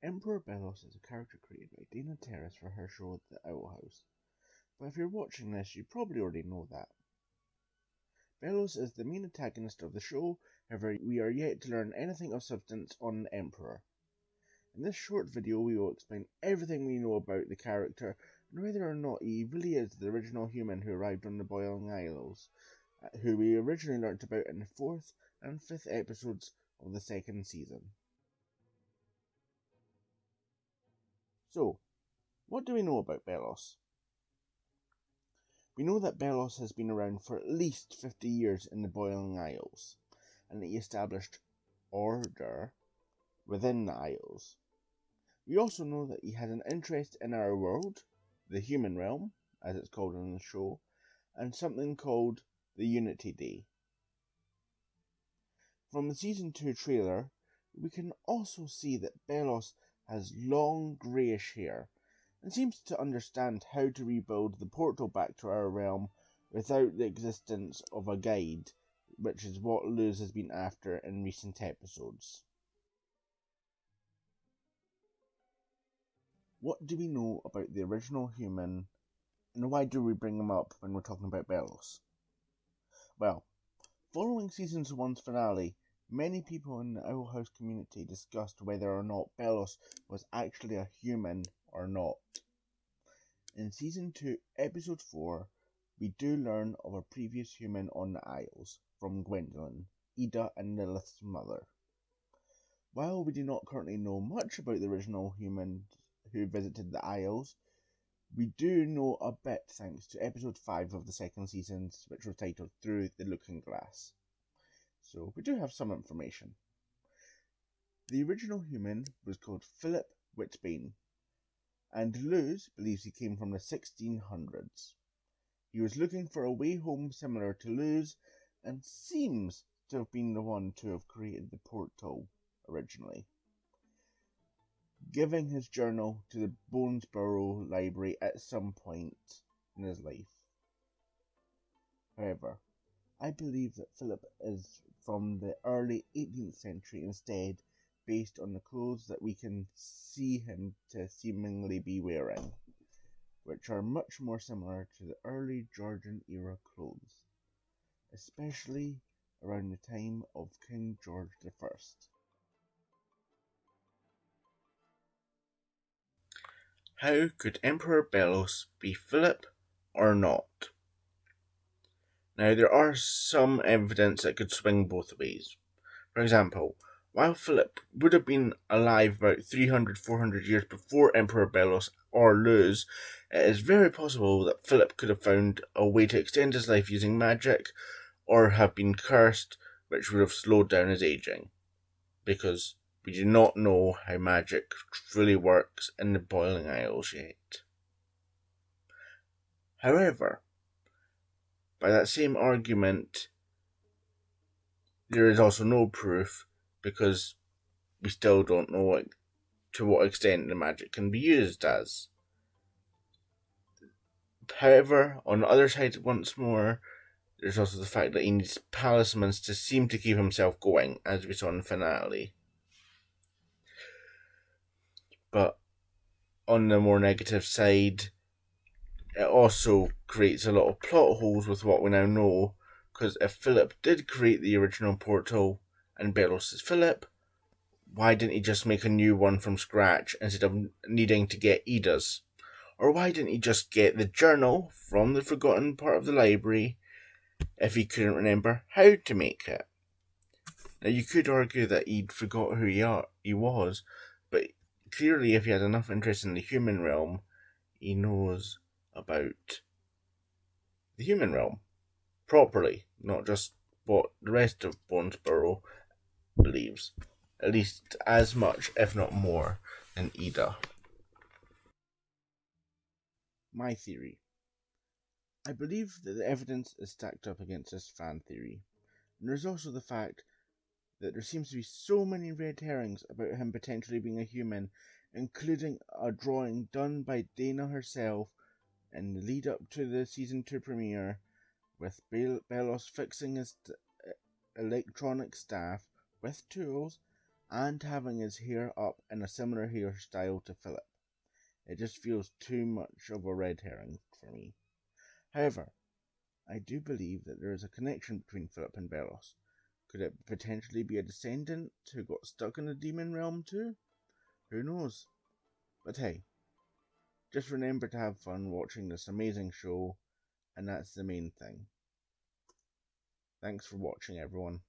Emperor Belos is a character created by Dana Terrace for her show The Owl House, but if you're watching this, you probably already know that. Belos is the main antagonist of the show, however we are yet to learn anything of substance on the Emperor. In this short video we will explain everything we know about the character and whether or not he really is the original human who arrived on the Boiling Isles, who we originally learnt about in the 4th and 5th episodes of the 2nd season. So, what do we know about Belos? We know that Belos has been around for at least 50 years in the Boiling Isles, and that he established order within the Isles. We also know that he had an interest in our world, the human realm, as it's called in the show, and something called the Unity Day. From the Season 2 trailer, we can also see that Belos has long greyish hair, and seems to understand how to rebuild the portal back to our realm without the existence of a guide, which is what Luz has been after in recent episodes. What do we know about the original human, and why do we bring him up when we're talking about Belos? Well, following Season 1's finale, many people in the Owl House community discussed whether or not Belos was actually a human or not. In Season 2, Episode 4, we do learn of a previous human on the Isles, from Gwendolyn, Ida and Lilith's mother. While we do not currently know much about the original human who visited the Isles, we do know a bit thanks to Episode 5 of the 2nd season, which was titled Through the Looking Glass. So we do have some information. The original human was called Philip Whitbane, and Luz believes he came from the 1600s. He was looking for a way home similar to Luz, and seems to have been the one to have created the portal originally, giving his journal to the Bonesborough Library at some point in his life. However, I believe that Philip is from the early 18th century instead, based on the clothes that we can see him to seemingly be wearing, which are much more similar to the early Georgian era clothes, especially around the time of King George I. How could Emperor Belos be Philip or not? Now, there are some evidence that could swing both ways. For example, while Philip would have been alive about 300-400 years before Emperor Belos or Luz, it is very possible that Philip could have found a way to extend his life using magic, or have been cursed, which would have slowed down his aging, because we do not know how magic truly works in the Boiling Isles yet. However, by that same argument, there is also no proof, because we still don't know to what extent the magic can be used as. However, on the other side, once more, there's also the fact that he needs talismans to seem to keep himself going, as we saw in the finale. But on the more negative side, it also creates a lot of plot holes with what we now know, because if Philip did create the original portal and Belos is Philip, why didn't he just make a new one from scratch instead of needing to get Ida's? Or why didn't he just get the journal from the forgotten part of the library if he couldn't remember how to make it? Now, you could argue that he'd forgot who he was, but clearly if he had enough interest in the human realm, he knows about the human realm properly, not just what the rest of Bonesborough believes. At least as much, if not more, than Ida. My theory. I believe that the evidence is stacked up against this fan theory, and there's also the fact that there seems to be so many red herrings about him potentially being a human, including a drawing done by Dana herself in the lead up to the Season 2 premiere, with Belos fixing his electronic staff with tools and having his hair up in a similar hairstyle to Philip. It just feels too much of a red herring for me. However, I do believe that there is a connection between Philip and Belos. Could it potentially be a descendant who got stuck in the demon realm too? Who knows? But hey, just remember to have fun watching this amazing show, and that's the main thing. Thanks for watching, everyone.